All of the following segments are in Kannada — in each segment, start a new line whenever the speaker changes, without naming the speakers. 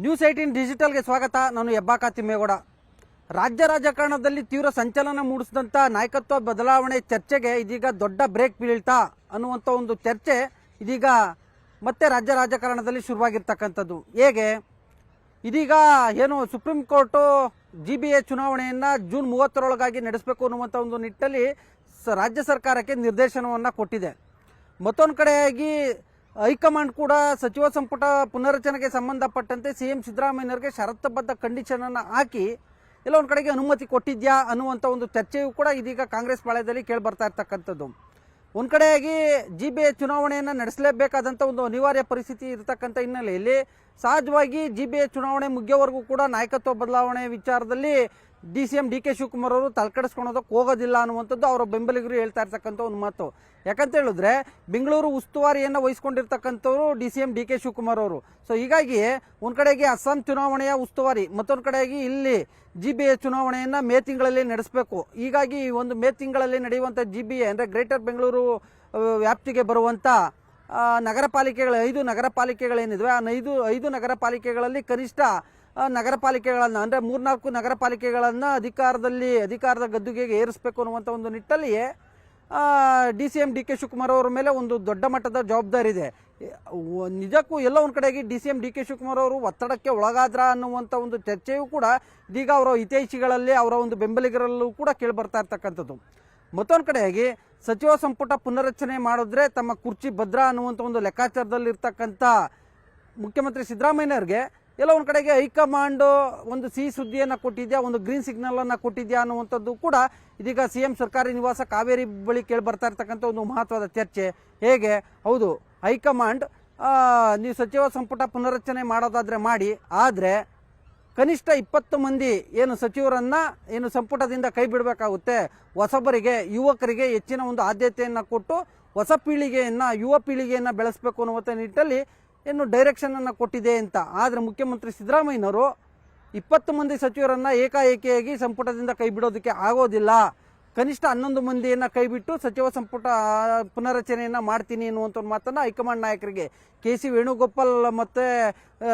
ನ್ಯೂಸ್18 ಡಿಜಿಟಲ್ಗೆ ಸ್ವಾಗತ. ನಾನು ಹೆಬ್ಬಾಕ ತಿಮ್ಮೇಗೌಡ. ರಾಜ್ಯ ರಾಜಕಾರಣದಲ್ಲಿ ತೀವ್ರ ಸಂಚಲನ ಮೂಡಿಸಿದಂಥ ನಾಯಕತ್ವ ಬದಲಾವಣೆ ಚರ್ಚೆಗೆ ಇದೀಗ ದೊಡ್ಡ ಬ್ರೇಕ್ ಬೀಳ್ತಾ ಅನ್ನುವಂಥ ಒಂದು ಚರ್ಚೆ ಇದೀಗ ಮತ್ತೆ ರಾಜ್ಯ ರಾಜಕಾರಣದಲ್ಲಿ ಶುರುವಾಗಿರ್ತಕ್ಕಂಥದ್ದು. ಹೇಗೆ ಇದೀಗ ಏನು ಸುಪ್ರೀಂ ಕೋರ್ಟು GBA ಚುನಾವಣೆಯನ್ನು ಜೂನ್ 30ರೊಳಗಾಗಿ ನಡೆಸಬೇಕು ಅನ್ನುವಂಥ ಒಂದು ನಿಟ್ಟಲ್ಲಿ ರಾಜ್ಯ ಸರ್ಕಾರಕ್ಕೆ ನಿರ್ದೇಶನವನ್ನು ಕೊಟ್ಟಿದೆ. ಮತ್ತೊಂದು ಕಡೆಯಾಗಿ ಹೈಕಮಾಂಡ್ ಕೂಡ ಸಚಿವ ಸಂಪುಟ ಪುನರಚನೆಗೆ ಸಂಬಂಧಪಟ್ಟಂತೆ CM ಸಿದ್ದರಾಮಯ್ಯನವರಿಗೆ ಷರತ್ತುಬದ್ಧ ಕಂಡೀಷನನ್ನು ಹಾಕಿ ಎಲ್ಲ ಒಂದು ಕಡೆಗೆ ಅನುಮತಿ ಕೊಟ್ಟಿದ್ಯಾ ಅನ್ನುವಂಥ ಒಂದು ಚರ್ಚೆಯೂ ಕೂಡ ಇದೀಗ ಕಾಂಗ್ರೆಸ್ ಪಾಳ್ಯದಲ್ಲಿ ಕೇಳಿಬರ್ತಾ ಇರ್ತಕ್ಕಂಥದ್ದು. ಒಂದು ಕಡೆಯಾಗಿ GBA ಚುನಾವಣೆಯನ್ನು ನಡೆಸಲೇಬೇಕಾದಂಥ ಒಂದು ಅನಿವಾರ್ಯ ಪರಿಸ್ಥಿತಿ ಇರತಕ್ಕಂಥ ಹಿನ್ನೆಲೆಯಲ್ಲಿ ಸಹಜವಾಗಿ GBA ಚುನಾವಣೆ ಮುಗಿಯೋವರೆಗೂ ಕೂಡ ನಾಯಕತ್ವ ಬದಲಾವಣೆ ವಿಚಾರದಲ್ಲಿ DCM DK ಶಿವಕುಮಾರ್ ಅವರು ತಲೆಕೆಡಿಸ್ಕೊಳೋದಕ್ಕೆ ಹೋಗೋದಿಲ್ಲ ಅನ್ನುವಂಥದ್ದು ಅವರ ಬೆಂಬಲಿಗರು ಹೇಳ್ತಾ ಇರ್ತಕ್ಕಂಥ ಒಂದು ಮಾತು. ಯಾಕಂತ ಹೇಳಿದ್ರೆ ಬೆಂಗಳೂರು ಉಸ್ತುವಾರಿಯನ್ನು ವಹಿಸ್ಕೊಂಡಿರ್ತಕ್ಕಂಥವ್ರು DCM DK ಶಿವಕುಮಾರ್ ಅವರು. ಸೊ ಹೀಗಾಗಿ ಒಂದು ಕಡೆಗೆ ಅಸ್ಸಾಂ ಚುನಾವಣೆಯ ಉಸ್ತುವಾರಿ, ಮತ್ತೊಂದು ಕಡೆಗೆ ಇಲ್ಲಿ GBA ಚುನಾವಣೆಯನ್ನು ಮೇ ತಿಂಗಳಲ್ಲಿ ನಡೆಸಬೇಕು. ಹೀಗಾಗಿ ಒಂದು ಮೇ ತಿಂಗಳಲ್ಲಿ ನಡೆಯುವಂಥ GBA ಅಂದರೆ ಗ್ರೇಟರ್ ಬೆಂಗಳೂರು ವ್ಯಾಪ್ತಿಗೆ ಬರುವಂಥ ನಗರ ಪಾಲಿಕೆಗಳು 5 ನಗರ ಪಾಲಿಕೆಗಳೇನಿವೆ ಆ 5 ನಗರ ಪಾಲಿಕೆಗಳಲ್ಲಿ ಕನಿಷ್ಠ ನಗರ ಪಾಲಿಕೆಗಳನ್ನು ಅಂದರೆ 3-4 ನಗರ ಪಾಲಿಕೆಗಳನ್ನು ಅಧಿಕಾರದ ಗದ್ದುಗೆಗೆ ಏರಿಸಬೇಕು ಅನ್ನುವಂಥ ಒಂದು ನಿಟ್ಟಲ್ಲಿಯೇ DCM DK ಶಿವಕುಮಾರ್ ಅವರ ಮೇಲೆ ಒಂದು ದೊಡ್ಡ ಮಟ್ಟದ ಜವಾಬ್ದಾರಿ ಇದೆ. ನಿಜಕ್ಕೂ ಎಲ್ಲ ಒಂದು ಕಡೆಗೆ DCM DK ಶಿವಕುಮಾರ್ ಅವರು ಒತ್ತಡಕ್ಕೆ ಒಳಗಾದ್ರ ಅನ್ನುವಂಥ ಒಂದು ಚರ್ಚೆಯೂ ಕೂಡ ಇದೀಗ ಅವರ ಹಿತೈಷಿಗಳಲ್ಲಿ ಅವರ ಒಂದು ಬೆಂಬಲಿಗರಲ್ಲೂ ಕೂಡ ಕೇಳಿಬರ್ತಾ ಇರ್ತಕ್ಕಂಥದ್ದು. ಮತ್ತೊಂದು ಕಡೆಯಾಗಿ ಸಚಿವ ಸಂಪುಟ ಪುನರಚನೆ ಮಾಡಿದ್ರೆ ತಮ್ಮ ಕುರ್ಚಿ ಭದ್ರ ಅನ್ನುವಂಥ ಒಂದು ಲೆಕ್ಕಾಚಾರದಲ್ಲಿ ಇರ್ತಕ್ಕಂಥ ಮುಖ್ಯಮಂತ್ರಿ ಸಿದ್ದರಾಮಯ್ಯನವ್ರಿಗೆ ಎಲ್ಲ ಒಂದು ಕಡೆಗೆ ಹೈಕಮಾಂಡ್ ಒಂದು ಸಿಹಿ ಸುದ್ದಿಯನ್ನು ಕೊಟ್ಟಿದ್ಯಾ, ಒಂದು ಗ್ರೀನ್ ಸಿಗ್ನಲನ್ನು ಕೊಟ್ಟಿದ್ಯಾ ಅನ್ನುವಂಥದ್ದು ಕೂಡ ಇದೀಗ CM ಸರ್ಕಾರಿ ನಿವಾಸ ಕಾವೇರಿ ಬಳಿ ಕೇಳಿ ಬರ್ತಾ ಇರ್ತಕ್ಕಂಥ ಒಂದು ಮಹತ್ವದ ಚರ್ಚೆ. ಹೇಗೆ ಹೌದು, ಹೈಕಮಾಂಡ್ ನೀವು ಸಚಿವ ಸಂಪುಟ ಪುನರಚನೆ ಮಾಡೋದಾದರೆ ಮಾಡಿ, ಆದರೆ ಕನಿಷ್ಠ 20 ಮಂದಿ ಏನು ಸಚಿವರನ್ನು ಏನು ಸಂಪುಟದಿಂದ ಕೈ ಬಿಡಬೇಕಾಗುತ್ತೆ. ಹೊಸಬರಿಗೆ, ಯುವಕರಿಗೆ ಹೆಚ್ಚಿನ ಒಂದು ಆದ್ಯತೆಯನ್ನು ಕೊಟ್ಟು ಹೊಸ ಪೀಳಿಗೆಯನ್ನು, ಯುವ ಪೀಳಿಗೆಯನ್ನು ಬೆಳೆಸಬೇಕು ಅನ್ನುವಂಥ ನಿಟ್ಟಲ್ಲಿ ಏನು ಡೈರೆಕ್ಷನನ್ನು ಕೊಟ್ಟಿದೆ ಅಂತ. ಆದರೆ ಮುಖ್ಯಮಂತ್ರಿ ಸಿದ್ದರಾಮಯ್ಯನವರು 20 ಮಂದಿ ಸಚಿವರನ್ನು ಏಕಾಏಕಿಯಾಗಿ ಸಂಪುಟದಿಂದ ಕೈ ಬಿಡೋದಕ್ಕೆ ಆಗೋದಿಲ್ಲ, ಕನಿಷ್ಠ 11 ಮಂದಿಯನ್ನು ಕೈ ಬಿಟ್ಟು ಸಚಿವ ಸಂಪುಟ ಪುನರಚನೆಯನ್ನು ಮಾಡ್ತೀನಿ ಅನ್ನುವಂಥ ಒಂದು ಮಾತನ್ನು ಹೈಕಮಾಂಡ್ ನಾಯಕರಿಗೆ KC ವೇಣುಗೋಪಾಲ್ ಮತ್ತು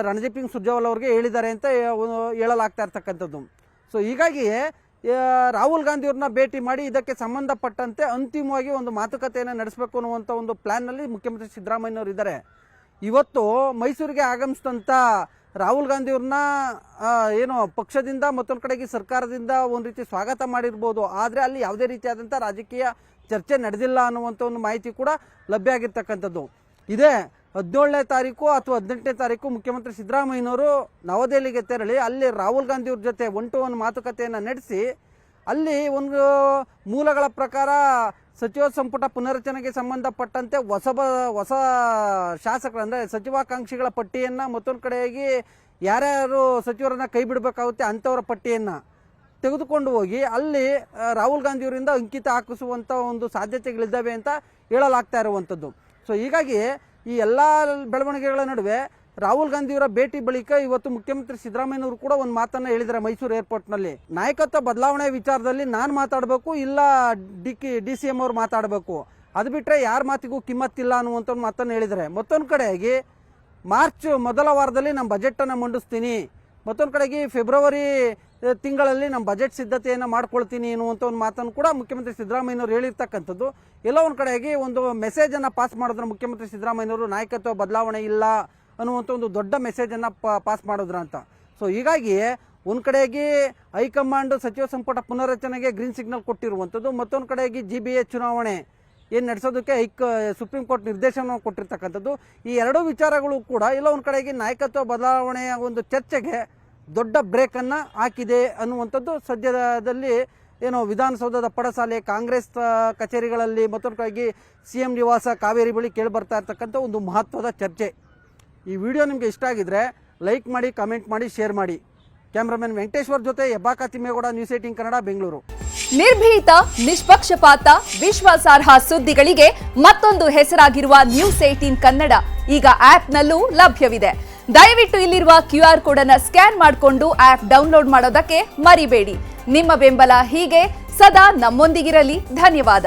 ರಣದೀಪ್ ಸಿಂಗ್ ಸುರ್ಜೇವಾಲಾ ಅವರಿಗೆ ಹೇಳಿದ್ದಾರೆ ಅಂತ ಹೇಳಲಾಗ್ತಾ ಇರ್ತಕ್ಕಂಥದ್ದು. ಸೊ ಹೀಗಾಗಿ ರಾಹುಲ್ ಗಾಂಧಿಯವ್ರನ್ನ ಭೇಟಿ ಮಾಡಿ ಇದಕ್ಕೆ ಸಂಬಂಧಪಟ್ಟಂತೆ ಅಂತಿಮವಾಗಿ ಒಂದು ಮಾತುಕತೆಯನ್ನು ನಡೆಸಬೇಕು ಅನ್ನುವಂಥ ಒಂದು ಪ್ಲ್ಯಾನ್ನಲ್ಲಿ ಮುಖ್ಯಮಂತ್ರಿ ಸಿದ್ದರಾಮಯ್ಯನವರು ಇದ್ದಾರೆ. ಇವತ್ತು ಮೈಸೂರಿಗೆ ಆಗಮಿಸಿದಂಥ ರಾಹುಲ್ ಗಾಂಧಿಯವ್ರನ್ನ ಏನು ಪಕ್ಷದಿಂದ ಮತ್ತೊಂದು ಕಡೆಗೆ ಸರ್ಕಾರದಿಂದ ಒಂದು ರೀತಿ ಸ್ವಾಗತ ಮಾಡಿರ್ಬೋದು, ಆದರೆ ಅಲ್ಲಿ ಯಾವುದೇ ರೀತಿಯಾದಂಥ ರಾಜಕೀಯ ಚರ್ಚೆ ನಡೆದಿಲ್ಲ ಅನ್ನುವಂಥ ಒಂದು ಮಾಹಿತಿ ಕೂಡ ಲಭ್ಯ ಆಗಿರ್ತಕ್ಕಂಥದ್ದು. ಇದೇ 17ನೇ ತಾರೀಕು ಅಥವಾ 18ನೇ ತಾರೀಕು ಮುಖ್ಯಮಂತ್ರಿ ಸಿದ್ದರಾಮಯ್ಯನವರು ನವದೆಹಲಿಗೆ ತೆರಳಿ ಅಲ್ಲಿ ರಾಹುಲ್ ಗಾಂಧಿಯವ್ರ ಜೊತೆ 1-to-1 ಮಾತುಕತೆಯನ್ನು ನಡೆಸಿ ಅಲ್ಲಿ ಒಂದು ಮೂಲಗಳ ಪ್ರಕಾರ ಸಚಿವ ಸಂಪುಟ ಪುನರಚನೆಗೆ ಸಂಬಂಧಪಟ್ಟಂತೆ ಹೊಸ ಶಾಸಕರು ಅಂದರೆ ಸಚಿವಾಕಾಂಕ್ಷಿಗಳ ಪಟ್ಟಿಯನ್ನು ಮತ್ತೊಂದು ಕಡೆಯಾಗಿ ಯಾರ್ಯಾರು ಸಚಿವರನ್ನು ಕೈ ಬಿಡಬೇಕಾಗುತ್ತೆ ಅಂಥವರ ಪಟ್ಟಿಯನ್ನು ತೆಗೆದುಕೊಂಡು ಹೋಗಿ ಅಲ್ಲಿ ರಾಹುಲ್ ಗಾಂಧಿಯವರಿಂದ ಅಂಕಿತ ಹಾಕಿಸುವಂಥ ಒಂದು ಸಾಧ್ಯತೆಗಳಿದ್ದಾವೆ ಅಂತ ಹೇಳಲಾಗ್ತಾ ಇರುವಂಥದ್ದು. ಸೊ ಹೀಗಾಗಿ ಈ ಎಲ್ಲ ಬೆಳವಣಿಗೆಗಳ ನಡುವೆ ರಾಹುಲ್ ಗಾಂಧಿಯವರ ಭೇಟಿ ಬಳಿಕ ಇವತ್ತು ಮುಖ್ಯಮಂತ್ರಿ ಸಿದ್ದರಾಮಯ್ಯನವರು ಕೂಡ ಒಂದು ಮಾತನ್ನು ಹೇಳಿದ್ದಾರೆ ಮೈಸೂರು ಏರ್ಪೋರ್ಟ್ನಲ್ಲಿ. ನಾಯಕತ್ವ ಬದಲಾವಣೆ ವಿಚಾರದಲ್ಲಿ ನಾನು ಮಾತಾಡಬೇಕು, ಇಲ್ಲ DCM ಅವರು ಮಾತಾಡಬೇಕು, ಅದು ಬಿಟ್ಟರೆ ಯಾರ ಮಾತಿಗೂ ಕಿಮ್ಮತ್ತಿಲ್ಲ ಅನ್ನುವಂಥ ಒಂದು ಮಾತನ್ನು ಹೇಳಿದ್ದಾರೆ. ಮತ್ತೊಂದು ಕಡೆಯಾಗಿ ಮಾರ್ಚ್ ಮೊದಲ ವಾರದಲ್ಲಿ ನಮ್ಮ ಬಜೆಟನ್ನು ಮಂಡಿಸ್ತೀನಿ, ಮತ್ತೊಂದು ಕಡೆಗೆ ಫೆಬ್ರವರಿ ತಿಂಗಳಲ್ಲಿ ನಮ್ಮ ಬಜೆಟ್ ಸಿದ್ಧತೆಯನ್ನು ಮಾಡ್ಕೊಳ್ತೀನಿ ಅನ್ನುವಂಥ ಒಂದು ಮಾತನ್ನು ಕೂಡ ಮುಖ್ಯಮಂತ್ರಿ ಸಿದ್ದರಾಮಯ್ಯನವರು ಹೇಳಿರ್ತಕ್ಕಂಥದ್ದು. ಎಲ್ಲ ಒಂದು ಕಡೆಯಾಗಿ ಒಂದು ಮೆಸೇಜನ್ನು ಪಾಸ್ ಮಾಡಿದ್ರೆ ಮುಖ್ಯಮಂತ್ರಿ ಸಿದ್ದರಾಮಯ್ಯನವರು ನಾಯಕತ್ವ ಬದಲಾವಣೆ ಇಲ್ಲ ಅನ್ನುವಂಥ ಒಂದು ದೊಡ್ಡ ಮೆಸೇಜನ್ನು ಪಾಸ್ ಮಾಡಿದ್ರ ಅಂತ. ಸೊ ಹೀಗಾಗಿ ಒಂದು ಕಡೆಯಾಗಿ ಹೈಕಮಾಂಡ್ ಸಚಿವ ಸಂಪುಟ ಪುನರಚನೆಗೆ ಗ್ರೀನ್ ಸಿಗ್ನಲ್ ಕೊಟ್ಟಿರುವಂಥದ್ದು, ಮತ್ತೊಂದು ಕಡೆಯಾಗಿ GBA ಚುನಾವಣೆ ಏನು ನಡೆಸೋದಕ್ಕೆ ಸುಪ್ರೀಂ ಕೋರ್ಟ್ ನಿರ್ದೇಶನ ಕೊಟ್ಟಿರ್ತಕ್ಕಂಥದ್ದು. ಈ ಎರಡೂ ವಿಚಾರಗಳು ಕೂಡ ಎಲ್ಲ ಒಂದು ಕಡೆಗೆ ನಾಯಕತ್ವ ಬದಲಾವಣೆಯ ಒಂದು ಚರ್ಚೆಗೆ ದೊಡ್ಡ ಬ್ರೇಕನ್ನು ಹಾಕಿದೆ ಅನ್ನುವಂಥದ್ದು ಸದ್ಯದಲ್ಲಿ ಏನು ವಿಧಾನಸೌಧದ ಪಡಸಾಲೆ, ಕಾಂಗ್ರೆಸ್ ಕಚೇರಿಗಳಲ್ಲಿ ಮತ್ತೊಂದು ಕಡೆಗೆ CM ನಿವಾಸ ಕಾವೇರಿ ಬಳಿ ಕೇಳಿ ಬರ್ತಾ ಇರ್ತಕ್ಕಂಥ ಒಂದು ಮಹತ್ವದ ಚರ್ಚೆ. ಈ ವಿಡಿಯೋ ನಿಮಗೆ ಇಷ್ಟ ಆಗಿದ್ರೆ ಲೈಕ್ ಮಾಡಿ, ಕಮೆಂಟ್ ಮಾಡಿ, ಶೇರ್ ಮಾಡಿ. ಕ್ಯಾಮ್ರಾಮನ್ ವೆಂಕಟೇಶ್ವರ್ ಜೊತೆ ಹೆಬ್ಬಾಕ ತಿಮ್ಮೇಗೌಡ, ನ್ಯೂಸ್18 ಕನ್ನಡ, ಬೆಂಗಳೂರು.
ನಿರ್ಭೀತ, ನಿಷ್ಪಕ್ಷಪಾತ, ವಿಶ್ವಾಸಾರ್ಹ ಸುದ್ದಿಗಳಿಗೆ ಮತ್ತೊಂದು ಹೆಸರಾಗಿರುವ ನ್ಯೂಸ್18 ಕನ್ನಡ ಈಗ ಆಪ್ನಲ್ಲೂ ಲಭ್ಯವಿದೆ. ದಯವಿಟ್ಟು ಇಲ್ಲಿರುವ QR ಕೋಡ್ ಅನ್ನು ಸ್ಕ್ಯಾನ್ ಮಾಡಿಕೊಂಡು ಆಪ್ ಡೌನ್ಲೋಡ್ ಮಾಡೋದಕ್ಕೆ ಮರಿಬೇಡಿ. ನಿಮ್ಮ ಬೆಂಬಲ ಹೀಗೆ ಸದಾ ನಮ್ಮೊಂದಿಗಿರಲಿ. ಧನ್ಯವಾದ.